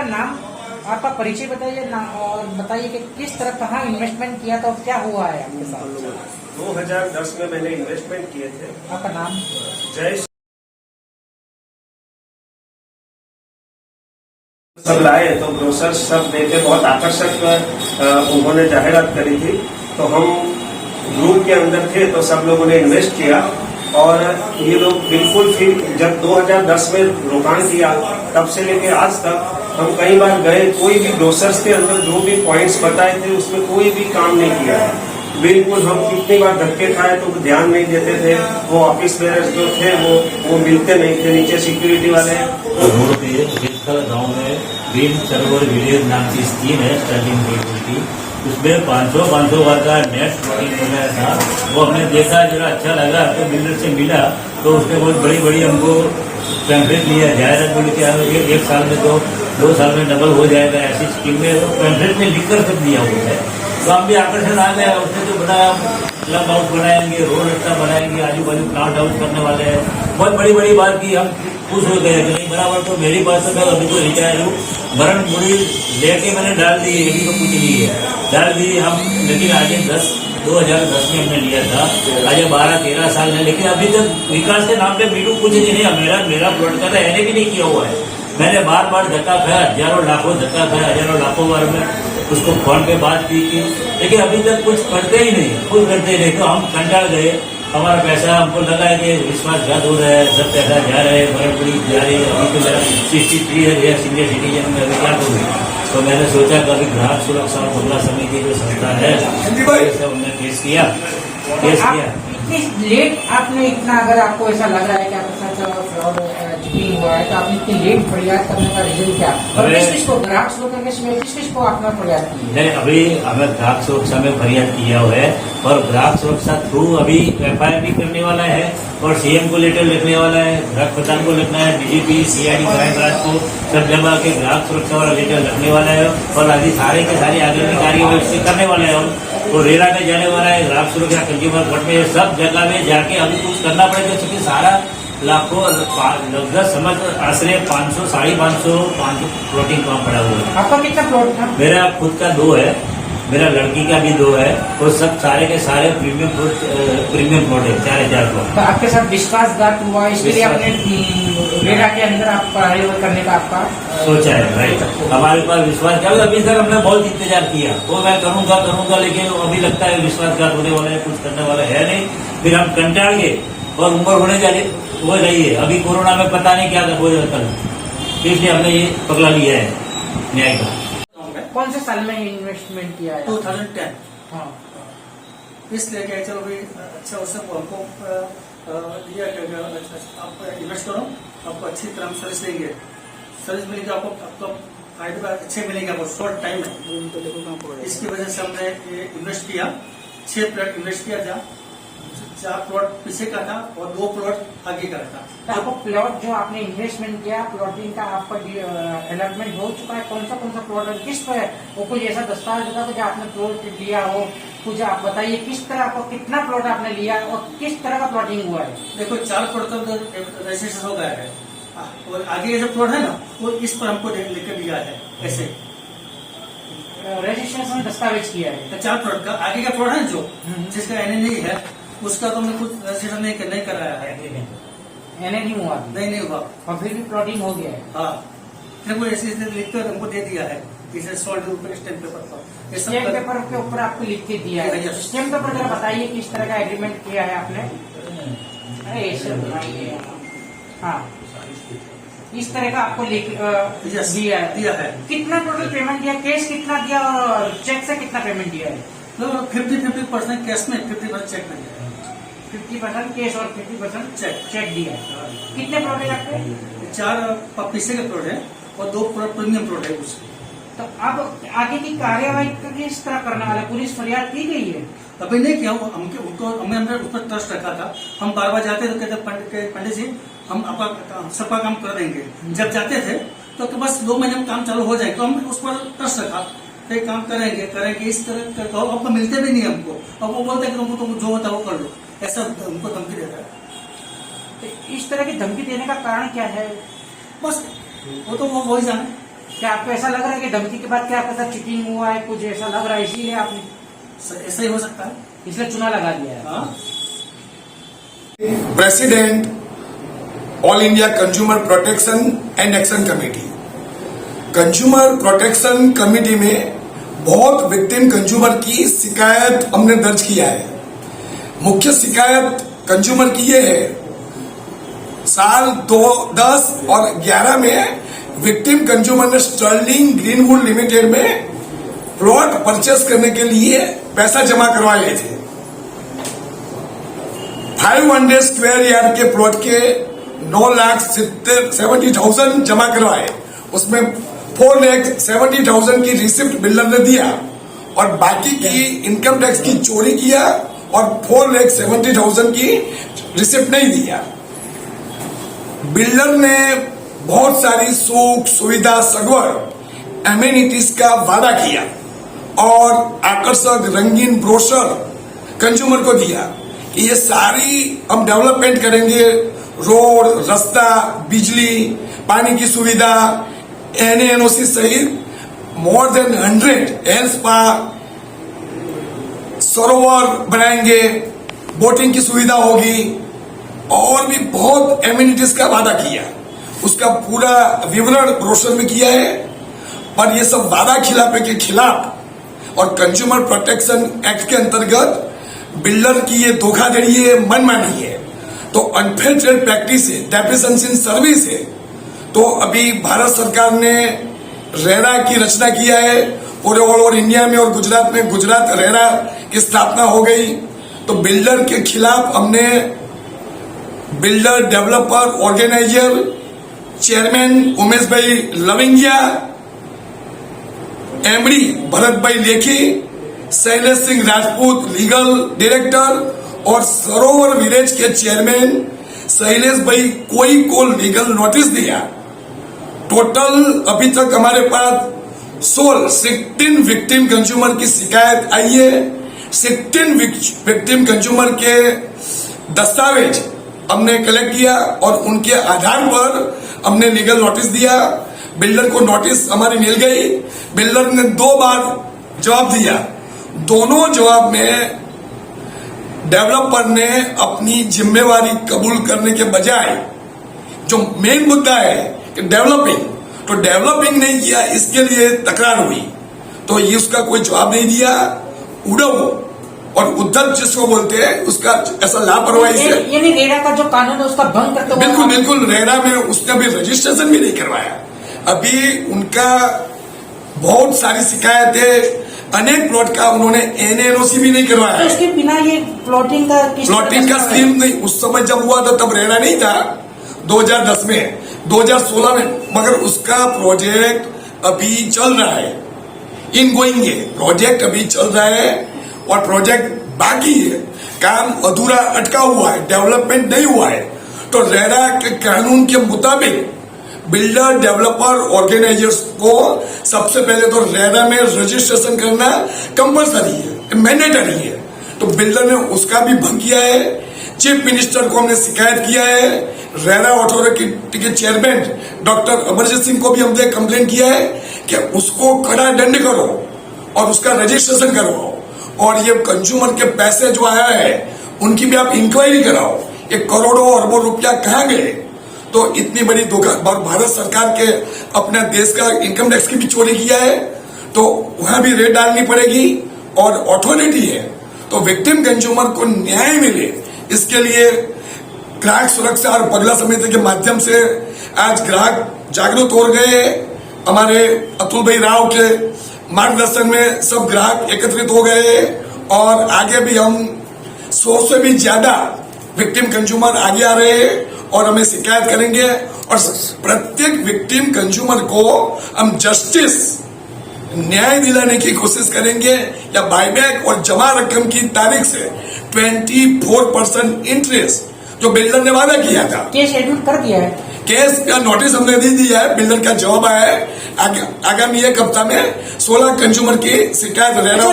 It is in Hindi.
नाम, आपका परिचय बताइए ना, और बताइए कि किस तरह कहाँ इन्वेस्टमेंट किया था और क्या हुआ है आपके साथ। 2010 में मैंने इन्वेस्टमेंट किए थे। आपका नाम? जय। सब लाए तो ब्रोशर सब देखे, बहुत आकर्षक उन्होंने जाहिरात करी थी। तो हम ग्रुप के अंदर थे तो सब लोगों ने इन्वेस्ट किया और ये लोग बिल्कुल फिर जब 2010 में रोकाण किया तब से लेके आज तक हम कई बार गए, कोई भी ब्रोशर्स के अंदर जो भी पॉइंट्स बताए थे उसमें कोई भी काम नहीं किया है। बिल्कुल हम कितनी बार धक्के खाए तो ध्यान नहीं देते थे। वो ऑफिस बेयर्स जो थे वो मिलते नहीं थे, नीचे सिक्योरिटी वाले। रोड पे गाँव में ग्रीन सरोवर विलेज नाम की स्कीम है स्टार्टिंग की, उसमें 500 बार का नेट प्लॉटिंग बनाया था। वो हमने देखा, जरा अच्छा लगा तो बिल्डर से मिला तो उसने बहुत बड़ी हमको पैम्फलेट लिया, जाहिरात बोली क्या एक साल में तो 2 साल में डबल हो जाएगा, ऐसी स्कीम में पैम्फलेट में लिखकर सब दिया हुआ है। तो हम भी आकर्षण आ गया, उसने जो बनाया क्लब हाउस बनाएंगे, रोड अच्छा बनाएंगे, आजू बाजू प्लांट हाउस करने वाले हैं, बहुत बड़ी बात की। हम खुश हो गए कि नहीं बराबर। तो मेरी बात से मैं अभी तो रिटायर हूँ, भरण मुड़ी लेके मैंने डाल दी, यही तो कुछ नहीं है, डाल दी हम। लेकिन आज 2010 में हमने लिया था, आज 12-13 साल है, लेकिन अभी तक विकास के नाम पे मीटू कुछ नहीं है। मेरा प्लॉट का एने भी नहीं किया हुआ है। मैंने बार धक्का खाया, हजारों लाखों धक्का खाया, हजारों लाखों बार में उसको फोन पे बात की थी, लेकिन अभी तक कुछ करते ही नहीं, कुछ करते ही नहीं। तो हम कंटाल गए, हमारा पैसा हमको लगा है कि विश्वासघात हो रहा है, सब पैसा जा रहा है, बड़ी जा रही है। अभी तो मेरा 63 है, सीनियर सिटीजन में, अभी क्या करूँ। तो मैंने सोचा कि अभी ग्राहक सुरक्षा और मुद्रा समिति जो संस्था है हमने केस किया। इतनी लेट आपने इतना, अगर आपको ऐसा लग रहा है कि आपके साथ फ्रॉड चीटिंग हुआ है तो आपने इतनी लेट फरियाद करने का रीजन क्या? और किस-किस को ग्राहक सुरक्षा में किस-किस को आपने फरियाद की? नहीं, अभी हमें ग्राहक सुरक्षा में फरियाद किया हुआ है और ग्राहक सुरक्षा थ्रू अभी FIR भी करने वाला है और CM को लेटर लिखने वाला है, ग्राहक प्रधान को लिखना है, DGP CID क्राइम ब्रांच को सब जमा के ग्राहक सुरक्षा वाला लेटर लिखने वाला है और अभी सारे के सारे आगामी कार्य करने वाले हैं। तो रेरा में जाने वाला है, ग्राहक सुरक्षा कंज्यूमर कोर्ट में, सब जगह में जाके अभी कुछ करना पड़ेगा, क्योंकि सारा लाखों लगभग समझ आश्रय 500-550 प्लॉटिंग काम पड़ा हुआ है। आपका कितना प्लॉट था? मेरा खुद का 2 है, मेरा लड़की का भी 2 है और सब सारे के सारे प्रीमियम प्लॉट है, 4000 प्लॉट। तो आपके साथ विश्वासघात हुआ, इसके लिए आपने रेरा के अंदर आप पढ़ाई करने का आपका सोचा है, राइट। हमारे पास विश्वास क्या, अभी तक हमने बहुत इंतजार किया, वो मैं करूंगा, लेकिन अभी लगता है विश्वासघात होने वाला है, कुछ करने वाला है नहीं। फिर हम कंटाल गए और उम्र हो रही है, अभी कोरोना में पता नहीं क्या हो जाता है, इसलिए हमने ये पगला लिया है न्याय का। कौन से साल में इन्वेस्टमेंट किया है? 2010। हाँ, इसलिए क्या चलो भाई अच्छा उससे हमको दिया आप इन्वेस्ट करो, आपको अच्छी तरह सर्विस देंगे, सर्विस मिलेगी आपको फायदे अच्छे मिलेंगे आपको शॉर्ट टाइम में। इसकी वजह से हमने ये इन्वेस्ट किया, 6 प्लॉट इन्वेस्ट किया था, 4 प्लॉट पीछे का था और 2 प्लॉट आगे का था। तो आपको प्लॉट जो आपने इन्वेस्टमेंट किया, प्लॉटिंग का आपका अलॉटमेंट हो चुका है? कौन सा प्लॉट है, किस पर वो कोई ऐसा दस्तावेज होता है जो आपने प्लॉट लिया हो, कुछ आप बताइए किस तरह आपको कितना प्लॉट आपने लिया और किस तरह का प्लॉटिंग हुआ है? देखो 4 प्लॉट का रजिस्ट्रेशन हो गया है और आगे जो प्लॉट है ना वो इस पर हमको लेकर दिया है, ऐसे रजिस्ट्रेशन दस्तावेज किया है। 4 प्लॉट का आगे का प्लॉट है जो जिसका NA नहीं है उसका तो हमने कुछ रजिस्ट्रेशन नहीं कराया है, एने नहीं हुआ? नहीं हुआ और फिर भी प्लॉटिंग हो गया है। हाँ, फिर वो ऐसे लिखकर हमको दे दिया है, जैसे सॉल्ट ऊपर स्टैम्प पेपर पर, ये स्टैम्प पेपर के ऊपर आपको लिख के दिया है। स्टैम्प पेपर जरा बताइए किस तरह का एग्रीमेंट किया है आपने? अरे ऐसे बनाइए। हाँ, इस तरह का आपको दिया है। कितना टोटल पेमेंट दिया, कैश कितना दिया और चेक से कितना पेमेंट दिया है? 50% कैश में, 50% चेक में, 50% कैश और 50% चेक दिया है। कितने प्लॉट है आपके? 4 पीछे के प्लॉट है और 2 प्रीमियम प्लॉट है उसके। तो अब आगे की कार्यवाही किस तरह करने वाले? पुलिस फरियाद की गई है? अभी नहीं किया, हमने उस पर ट्रस्ट रखा था। हम बार जाते तो कहते पंडित जी हम आपका सबका काम कर देंगे। जब जाते थे तो बस 2 महीने में काम चालू हो जाएगा, तो हम उस पर ट्रस्ट रखा, फिर काम करेंगे इस तरह का। आपको मिलते भी नहीं हमको, अब वो बोलते हैं कि तुमको जो होता है वो कर लो, ऐसा हमको धमकी देता है। तो इस तरह की धमकी देने का कारण क्या है? बस वो तो वो वही जाने। क्या आपको ऐसा लग रहा है कि धमकी के बाद क्या आपके साथ चीटिंग हुआ है, कुछ ऐसा लग रहा है इसीलिए आपने ऐसा ही हो सकता है। इसलिए चुना लगा दिया है? हाँ। President all India consumer protection and action committee. Consumer protection committee में बहुत विक्टिम कंज्यूमर की शिकायत हमने दर्ज किया है। मुख्य शिकायत कंज्यूमर की ये है, साल 2010 और 11 में विक्टिम कंज्यूमर ने स्टर्लिंग ग्रीनवुड लिमिटेड में प्लॉट परचेस करने के लिए पैसा जमा करवाए थे। 500 स्क्वायर यार्ड के प्लॉट के 9,70,000 जमा करवाए, उसमें 4,70,000 की रिसिप्ट बिल्डर ने दिया और बाकी की इनकम टैक्स की चोरी किया और 4,70,000 की रिसिप्ट नहीं दिया। बिल्डर ने बहुत सारी सुख सुविधा सगवड़ एमिनिटीज का वादा किया और आकर्षक रंगीन ब्रोशर कंज्यूमर को दिया कि ये सारी हम डेवलपमेंट करेंगे, रोड, रास्ता, बिजली, पानी की सुविधा, NANOC सहित मोर देन 100 हेल्थ स्पा, सरोवर बनाएंगे, बोटिंग की सुविधा होगी और भी बहुत एमिनिटीज का वादा किया। उसका पूरा विवरण ब्रोशर में किया है। पर ये सब वादा खिलाफे के खिलाफ और कंज्यूमर प्रोटेक्शन एक्ट के अंतर्गत बिल्डर की ये धोखाधड़ी है, मनमानी है, तो अनफेयर ट्रेड प्रैक्टिस है, डेप्रिसिएशन इन सर्विस है। तो अभी भारत सरकार ने रेरा की रचना किया है पूरे ऑल ओवर इंडिया में और गुजरात में गुजरात रेरा की स्थापना हो गई। तो बिल्डर के खिलाफ हमने builder developer organiser chairman Umesh भाई लविंगिया, एमडी भरत भाई लेखी, शैलेश सिंह राजपूत लीगल डायरेक्टर और सरोवर विलेज के चेयरमैन शैलेश भाई कोई को लीगल नोटिस दिया। टोटल अभी तक हमारे पास 16 विक्टिम कंज्यूमर की शिकायत आई है। 16 विक्टिम कंज्यूमर के दस्तावेज हमने कलेक्ट किया और उनके आधार पर हमने लीगल नोटिस दिया। बिल्डर को नोटिस हमारी मिल गई। बिल्डर ने 2 बार जवाब दिया। दोनों जवाब में डेवलपर ने अपनी जिम्मेवारी कबूल करने के बजाय जो मेन मुद्दा है कि डेवलपिंग, तो डेवलपिंग नहीं किया, इसके लिए तकरार हुई। तो ये उसका कोई जवाब नहीं दिया। उड़व और उद्धव जिसको बोलते हैं उसका ऐसा लापरवाही से, यानी रेरा का जो कानून है उसका भंग करते हुए बिल्कुल बिल्कुल रेरा में उसने अभी रजिस्ट्रेशन भी नहीं करवाया। अभी उनका बहुत सारी शिकायत है, अनेक प्लॉट का उन्होंने NANOC भी नहीं करवाया। तो इसके बिना ये प्लॉटिंग का स्कीम नहीं, उस समय जब हुआ था तब रेरा नहीं था 2010 में, 2016 में, मगर उसका प्रोजेक्ट अभी चल रहा है, इनगोइंग है, प्रोजेक्ट अभी चल रहा है और प्रोजेक्ट बाकी है, काम अधूरा अटका हुआ है, डेवलपमेंट नहीं हुआ है। तो रेरा के कानून के मुताबिक बिल्डर डेवलपर ऑर्गेनाइजर्स को सबसे पहले तो रेरा में रजिस्ट्रेशन करना कंपलसरी है, मैंडेटरी है। तो बिल्डर ने उसका भी भंग किया है। चीफ मिनिस्टर को हमने शिकायत किया है। रेरा अथॉरिटी के चेयरमैन डॉक्टर अमरजीत सिंह को भी हमने कंप्लेन किया है कि उसको कड़ा दंड करो और उसका रजिस्ट्रेशन करवाओ और ये कंज्यूमर के पैसे जो आया है उनकी भी आप इंक्वायरी कराओ। ये करोड़ों अरबों रुपया कहाँ गए? तो इतनी बड़ी धोखा, भारत सरकार के अपने देश का इनकम टैक्स की भी चोरी किया है, तो वहां भी रेड डालनी पड़ेगी और अथॉरिटी है। तो विक्टिम कंज्यूमर को न्याय मिले, इसके लिए ग्राहक सुरक्षा और पगला समिति के माध्यम से आज ग्राहक जागरूक हो गए। हमारे अतुल भाई राव के मार्गदर्शन में सब ग्राहक एकत्रित हो गए और आगे भी हम 100 से भी ज्यादा विक्टिम कंज्यूमर आगे आ रहे हैं और हमें शिकायत करेंगे और प्रत्येक विक्टिम कंज्यूमर को हम जस्टिस, न्याय दिलाने की कोशिश करेंगे या बायबैक और जमा रकम की तारीख से 24% इंटरेस्ट जो बिल्डर ने वादा किया था। केस एडमिट कर दिया है, केस का नोटिस हमने दे दिया है, बिल्डर का जवाब आया है। आगामी एक हफ्ता में 16 कंज्यूमर की शिकायत रेरा